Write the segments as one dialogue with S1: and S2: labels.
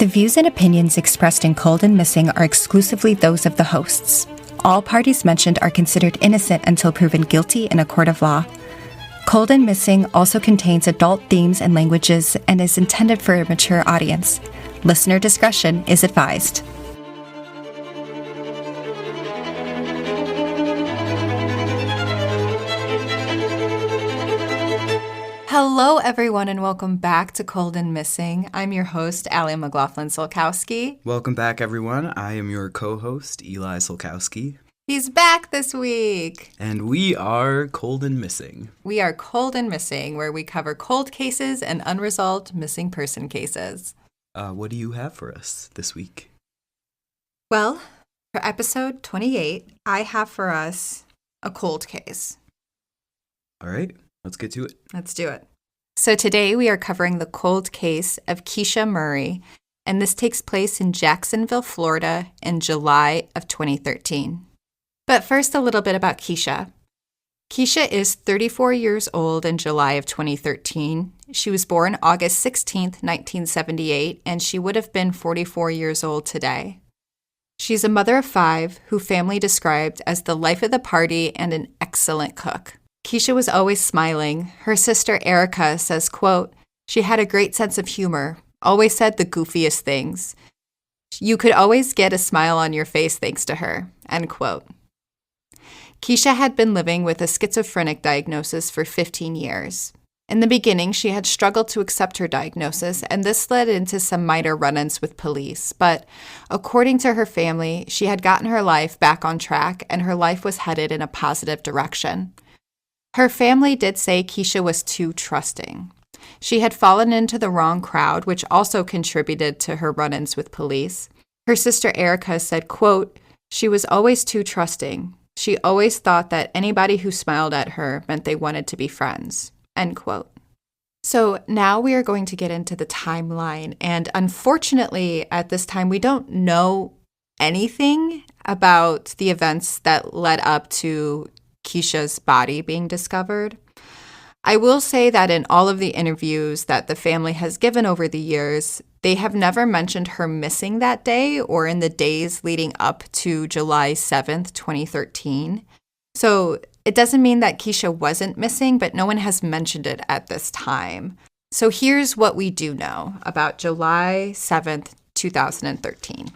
S1: The views and opinions expressed in Cold and Missing are exclusively those of the hosts. All parties mentioned are considered innocent until proven guilty in a court of law. Cold and Missing also contains adult themes and languages and is intended for a mature audience. Listener discretion is advised. Hello, everyone, and welcome back to Cold and Missing. I'm your host, Ali Solkowski.
S2: Welcome back, everyone. I am your co-host, Eli Solkowski.
S1: He's back this week.
S2: And we are Cold and Missing.
S1: We are Cold and Missing, where we cover cold cases and unresolved missing person cases.
S2: What do you have for us this week?
S1: Well, for episode 28, I have for us a cold case.
S2: All right, let's get to it.
S1: Let's do it. So today we are covering the cold case of Keisha Murray, and this takes place in Jacksonville, Florida in July of 2013. But first, a little bit about Keisha. Keisha is 34 years old in July of 2013. She was born August 16th, 1978, and she would have been 44 years old today. She's a mother of five who family described as the life of the party and an excellent cook. Keisha was always smiling. Her sister Erica says, quote, "She had a great sense of humor, always said the goofiest things. You could always get a smile on your face thanks to her," end quote. Keisha had been living with a schizophrenic diagnosis for 15 years. In the beginning, she had struggled to accept her diagnosis, and this led into some minor run-ins with police. But according to her family, she had gotten her life back on track, and her life was headed in a positive direction. Her family did say Keisha was too trusting. She had fallen into the wrong crowd, which also contributed to her run-ins with police. Her sister Erica said, quote, "She was always too trusting. She always thought that anybody who smiled at her meant they wanted to be friends," end quote. So now we are going to get into the timeline. And unfortunately, at this time, we don't know anything about the events that led up to Keisha's body being discovered. I will say that in all of the interviews that the family has given over the years, they have never mentioned her missing that day or in the days leading up to July 7th, 2013. So it doesn't mean that Keisha wasn't missing, but no one has mentioned it at this time. So here's what we do know about July 7th, 2013.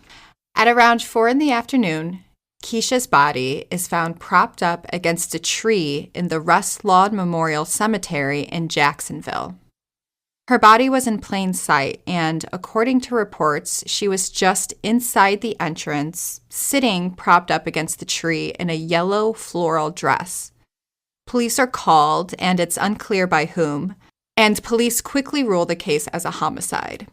S1: At around 4 p.m, Keisha's body is found propped up against a tree in the Restlawn Cemetery in Jacksonville. Her body was in plain sight, and according to reports, she was just inside the entrance, sitting propped up against the tree in a yellow floral dress. Police are called, and it's unclear by whom, and police quickly rule the case as a homicide.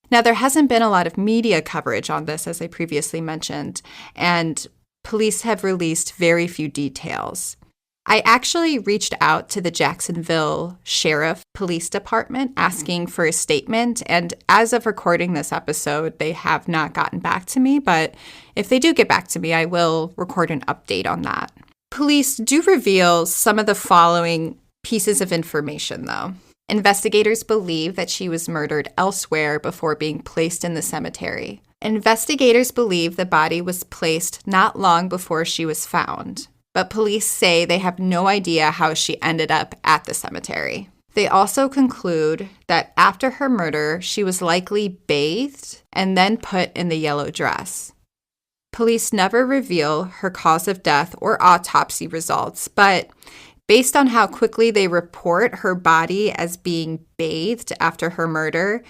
S1: Now, there hasn't been a lot of media coverage on this, as I previously mentioned, and police have released very few details. I actually reached out to the Jacksonville Sheriff Police Department asking for a statement, and as of recording this episode, they have not gotten back to me, but if they do get back to me, I will record an update on that. Police do reveal some of the following pieces of information, though. Investigators believe that she was murdered elsewhere before being placed in the cemetery. Investigators believe the body was placed not long before she was found, but police say they have no idea how she ended up at the cemetery. They also conclude that after her murder, she was likely bathed and then put in the yellow dress. Police never reveal her cause of death or autopsy results, but based on how quickly they report her body as being bathed after her murder,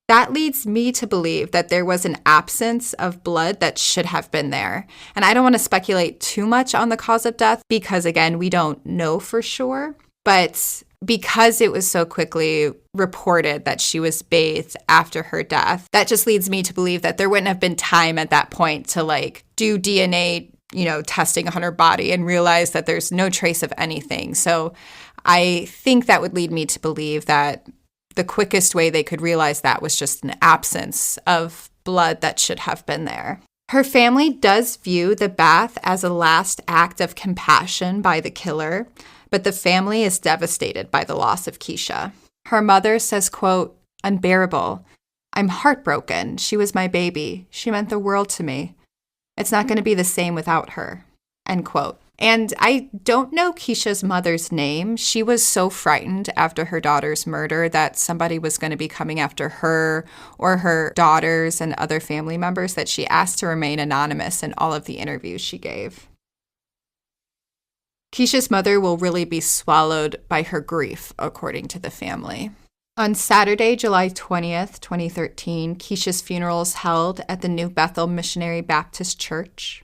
S1: that leads me to believe that there was an absence of blood that should have been there. And I don't want to speculate too much on the cause of death because, again, we don't know for sure. But because it was so quickly reported that she was bathed after her death, that just leads me to believe that there wouldn't have been time at that point to do DNA, testing on her body and realize that there's no trace of anything. So I think that would lead me to believe that the quickest way they could realize that was just an absence of blood that should have been there. Her family does view the bath as a last act of compassion by the killer, but the family is devastated by the loss of Keisha. Her mother says, quote, "Unbearable. I'm heartbroken. She was my baby. She meant the world to me. It's not going to be the same without her." End quote. And I don't know Keisha's mother's name. She was so frightened after her daughter's murder that somebody was going to be coming after her or her daughters and other family members that she asked to remain anonymous in all of the interviews she gave. Keisha's mother will really be swallowed by her grief, according to the family. On Saturday, July 20th, 2013, Keisha's funeral is held at the New Bethel Missionary Baptist Church.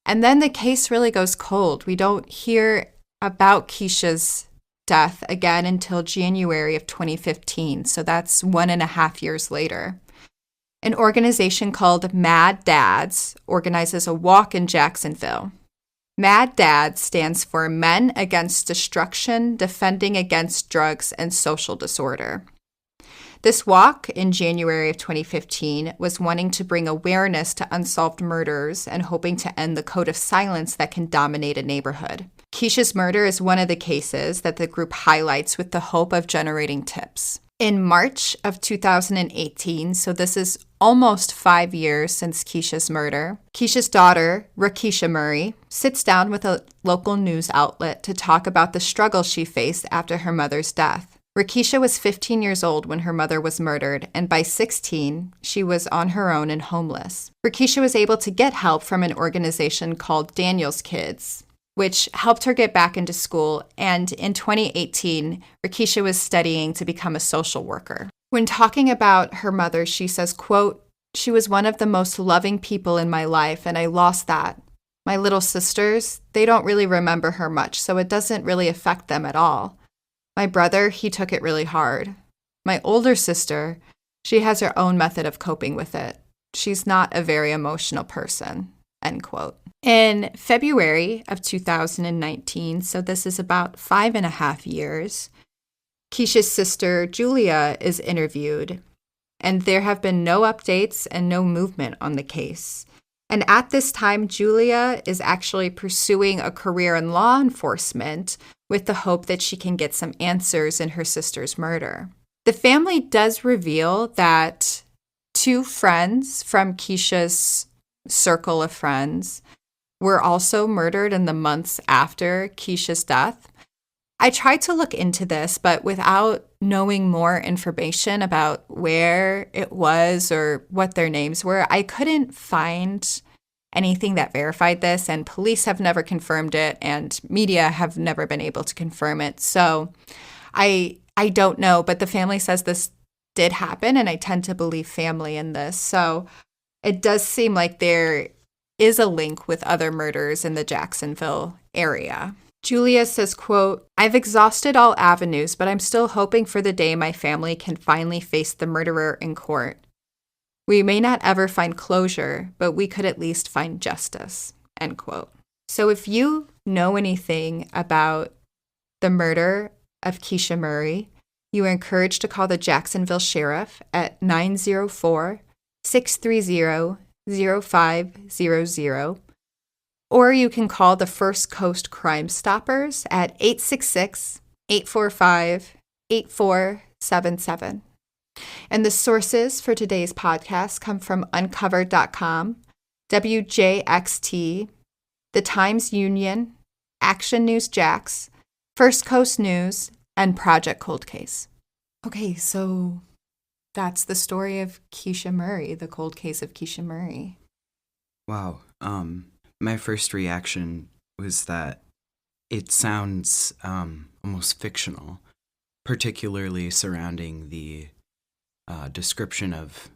S1: And then the case really goes cold. We don't hear about Keisha's death again until January of 2015. So that's 1.5 years later. An organization called Mad Dads organizes a walk in Jacksonville. Mad Dads stands for Men Against Destruction, Defending Against Drugs and Social Disorder. This walk in January of 2015 was wanting to bring awareness to unsolved murders and hoping to end the code of silence that can dominate a neighborhood. Keisha's murder is one of the cases that the group highlights with the hope of generating tips. In March of 2018, so this is almost 5 years since Keisha's murder, Keisha's daughter, Keisha Murray, sits down with a local news outlet to talk about the struggle she faced after her mother's death. Keisha was 15 years old when her mother was murdered, and by 16, she was on her own and homeless. Keisha was able to get help from an organization called Daniel's Kids, which helped her get back into school, and in 2018, Keisha was studying to become a social worker. When talking about her mother, she says, quote, "She was one of the most loving people in my life, and I lost that. My little sisters, they don't really remember her much, so it doesn't really affect them at all. My brother, he took it really hard. My older sister, she has her own method of coping with it. She's not a very emotional person," end quote. In February of 2019, so this is about 5.5 years, Keisha's sister, Julia, is interviewed, and there have been no updates and no movement on the case. And at this time, Julia is actually pursuing a career in law enforcement with the hope that she can get some answers in her sister's murder. The family does reveal that 2 friends from Keisha's circle of friends were also murdered in the months after Keisha's death. I tried to look into this, but without knowing more information about where it was or what their names were, I couldn't find anything that verified this, and police have never confirmed it, and media have never been able to confirm it. So I don't know, but the family says this did happen, and I tend to believe family in this. So it does seem like there is a link with other murders in the Jacksonville area. Julia says, quote, "I've exhausted all avenues, but I'm still hoping for the day my family can finally face the murderer in court. We may not ever find closure, but we could at least find justice," end quote. So if you know anything about the murder of Keisha Murray, you are encouraged to call the Jacksonville Sheriff at 904-630-0500, or you can call the First Coast Crime Stoppers at 866-845-8477. And the sources for today's podcast come from Uncovered.com, WJXT, The Times Union, Action News Jax, First Coast News, and Project Cold Case. Okay, so that's the story of Keisha Murray, the cold case of Keisha Murray.
S2: Wow. My first reaction was that it sounds almost fictional, particularly surrounding the description of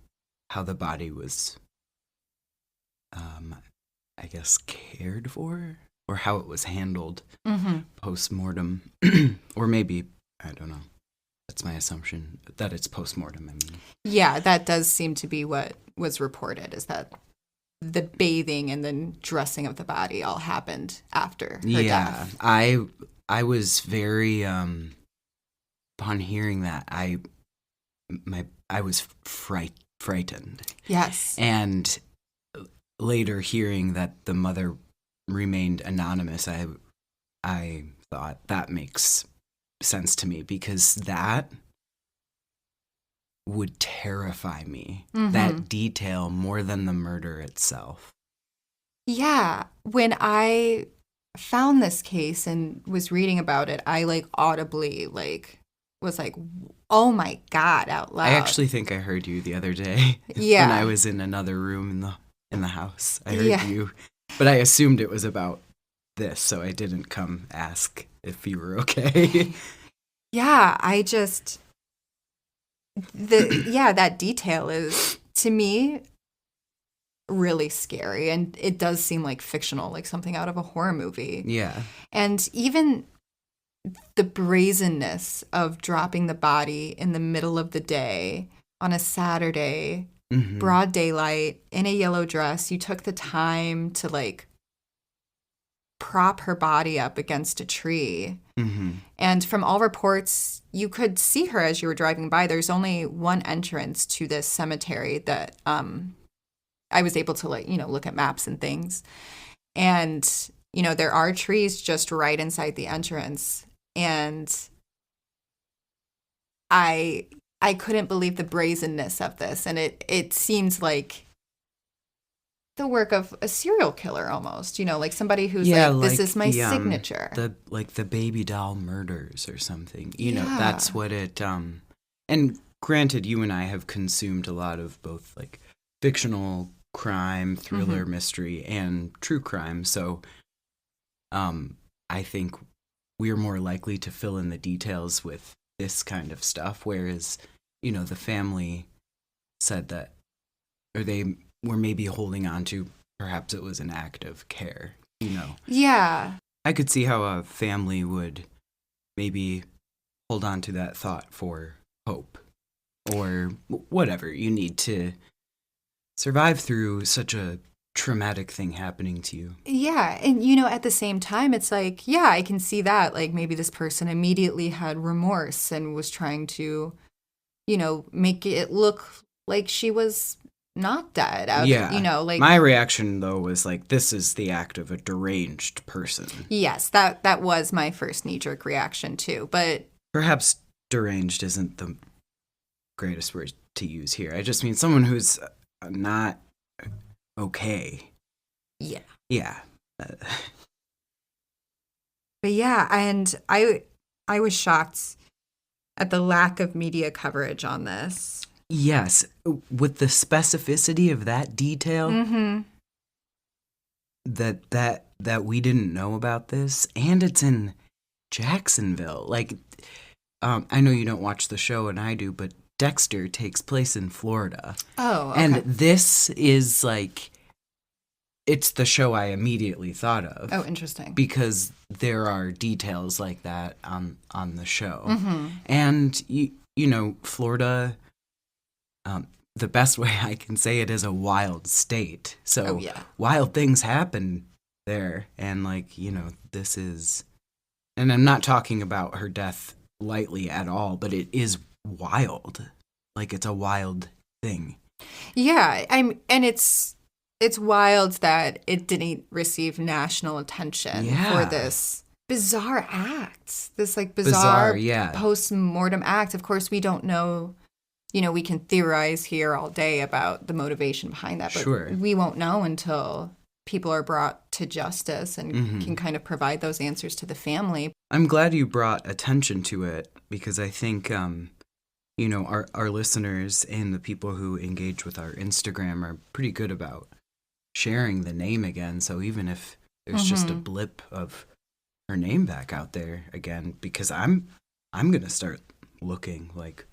S2: how the body was, I guess, cared for, or how it was handled post-mortem, or maybe, I don't know. That's my assumption, that it's post-mortem, I mean. Yeah,
S1: that does seem to be what was reported, is that the bathing and the dressing of the body all happened after her death.
S2: I was very, upon hearing that, I was frightened.
S1: Yes.
S2: And later hearing that the mother remained anonymous, I thought that makes sense to me, because that would terrify me.
S1: Mm-hmm.
S2: That detail more than the murder itself.
S1: Yeah. When I found this case and was reading about it, I like audibly was like, oh my God, out loud.
S2: I actually think I heard you the other day.
S1: Yeah.
S2: When I was in another room in the house. I heard you. But I assumed it was about this, so I didn't come ask if you were okay.
S1: Yeah, that detail is, to me, really scary, and it does seem like fictional, like something out of a horror movie.
S2: Yeah.
S1: And even the brazenness of dropping the body in the middle of the day on a Saturday,
S2: Mm-hmm.
S1: broad daylight, in a yellow dress. You took the time to like prop her body up against a tree.
S2: Mm-hmm.
S1: And from all reports, you could see her as you were driving by. There's only one entrance to this cemetery that I was able to look at maps and things. And, there are trees just right inside the entrance. And I couldn't believe the brazenness of this. And it seems like the work of a serial killer almost, like somebody who's this is my signature.
S2: The baby doll murders or something. That's what it and granted, you and I have consumed a lot of both like fictional crime, thriller, mm-hmm. mystery, and true crime. So I think we're more likely to fill in the details with this kind of stuff, whereas, the family said that, or they were maybe holding on to, perhaps it was an act of care,
S1: Yeah.
S2: I could see how a family would maybe hold on to that thought for hope or whatever you need to survive through such a traumatic thing happening to you.
S1: Yeah. And, at the same time, it's like, yeah, I can see that. Like maybe this person immediately had remorse and was trying to, make it look like she was not dead. My
S2: reaction, though, was like, this is the act of a deranged person.
S1: Yes, that was my first knee-jerk reaction, too. But
S2: perhaps deranged isn't the greatest word to use here. I just mean someone who's not okay.
S1: Yeah.
S2: Yeah.
S1: But yeah, and I was shocked at the lack of media coverage on this.
S2: Yes, with the specificity of that detail,
S1: mm-hmm.
S2: that we didn't know about this, and it's in Jacksonville. Like, I know you don't watch the show, and I do, but Dexter takes place in Florida.
S1: Oh, okay.
S2: And this is like, it's the show I immediately thought of.
S1: Oh, interesting.
S2: Because there are details like that on the show.
S1: Mm-hmm.
S2: And, Florida, the best way I can say it is a wild state. So wild things happen there. And this is, and I'm not talking about her death lightly at all, but it is wild. Like it's a wild thing.
S1: Yeah. And it's wild that it didn't receive national attention for this bizarre act. This bizarre post-mortem act. Of course, we don't know. We can theorize here all day about the motivation behind that, but we won't know until people are brought to justice and mm-hmm. can kind of provide those answers to the family.
S2: I'm glad you brought attention to it because I think, our listeners and the people who engage with our Instagram are pretty good about sharing the name again. So even if there's mm-hmm. just a blip of her name back out there again, because I'm going to start looking like,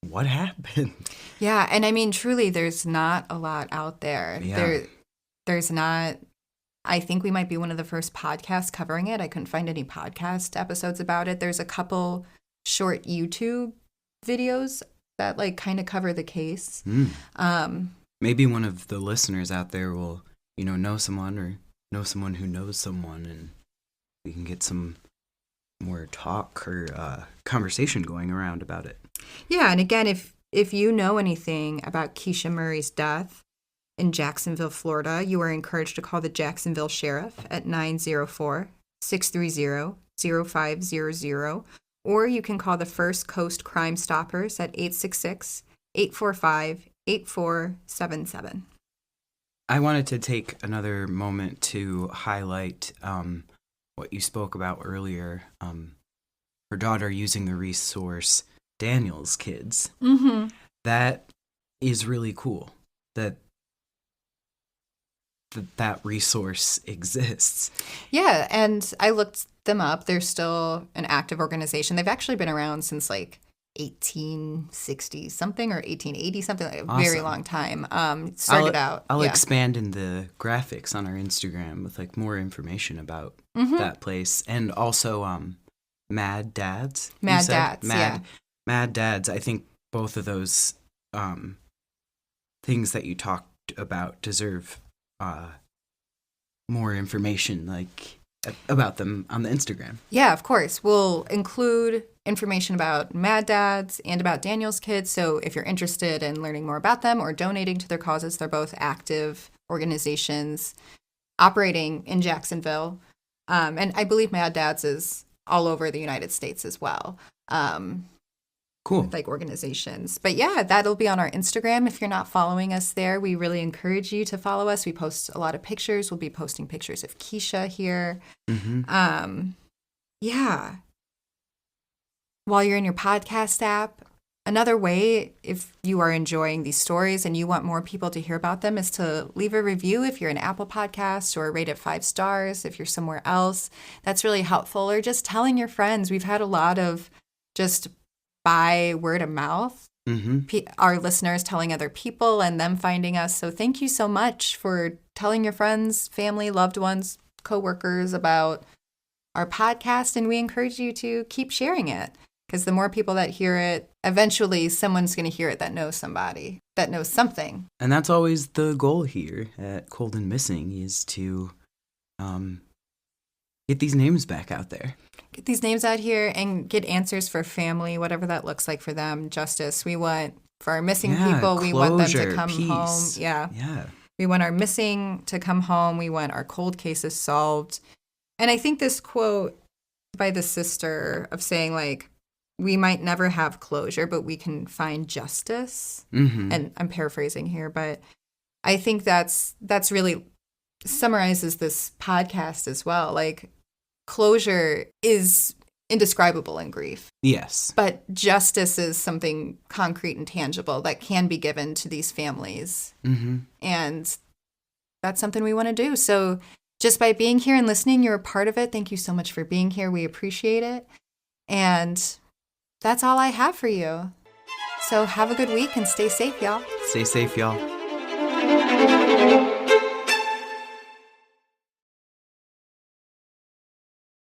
S2: what happened?
S1: Yeah, and I mean, truly, there's not a lot out there.
S2: Yeah.
S1: There's not. I think we might be one of the first podcasts covering it. I couldn't find any podcast episodes about it. There's a couple short YouTube videos that kind of cover the case.
S2: Maybe one of the listeners out there will, know someone or know someone who knows someone, and we can get some more talk or conversation going around about it.
S1: Yeah, and again, if you know anything about Keisha Murray's death in Jacksonville, Florida, you are encouraged to call the Jacksonville Sheriff at 904-630-0500 or you can call the First Coast Crime Stoppers at 866-845-8477.
S2: I wanted to take another moment to highlight what you spoke about earlier. Her daughter using the resource Daniel's Kids.
S1: Mm-hmm.
S2: That is really cool. That resource exists.
S1: Yeah, and I looked them up. They're still an active organization. They've actually been around since like 1860 something or 1880 something, like a very long time.
S2: I'll expand in the graphics on our Instagram with like more information about that place, and also Mad Dads.
S1: Mad
S2: Dads. I think both of those things that you talked about deserve more information, like about them on the Instagram.
S1: Yeah, of course. We'll include information about Mad Dads and about Daniel's Kids. So if you're interested in learning more about them or donating to their causes, they're both active organizations operating in Jacksonville. And I believe Mad Dads is all over the United States as well.
S2: Cool.
S1: Like organizations. But yeah, that'll be on our Instagram. If you're not following us there, we really encourage you to follow us. We post a lot of pictures. We'll be posting pictures of Keisha here. Yeah. While you're in your podcast app, another way, if you are enjoying these stories and you want more people to hear about them, is to leave a review if you're an Apple Podcast, or rate it 5 stars if you're somewhere else. That's really helpful. Or just telling your friends. We've had a lot of just by word of mouth, our listeners telling other people and them finding us. So thank you so much for telling your friends, family, loved ones, coworkers about our podcast. And we encourage you to keep sharing it, because the more people that hear it, eventually someone's going to hear it that knows somebody, that knows something.
S2: And that's always the goal here at Cold and Missing, is to get these names back out there.
S1: Get these names out here and get answers for family, whatever that looks like for them. Justice. We want, for our missing people, we want them to come home. Yeah. We want our missing to come home. We want our cold cases solved. And I think this quote by the sister of saying, like, we might never have closure, but we can find justice. And I'm paraphrasing here, but I think that's really summarizes this podcast as well. Like, closure is indescribable in grief.
S2: Yes.
S1: But justice is something concrete and tangible that can be given to these families. And that's something we want to do. So just by being here and listening, you're a part of it. Thank you so much for being here. We appreciate it. And that's all I have for you. So have a good week and stay safe, y'all.
S2: Stay safe, y'all.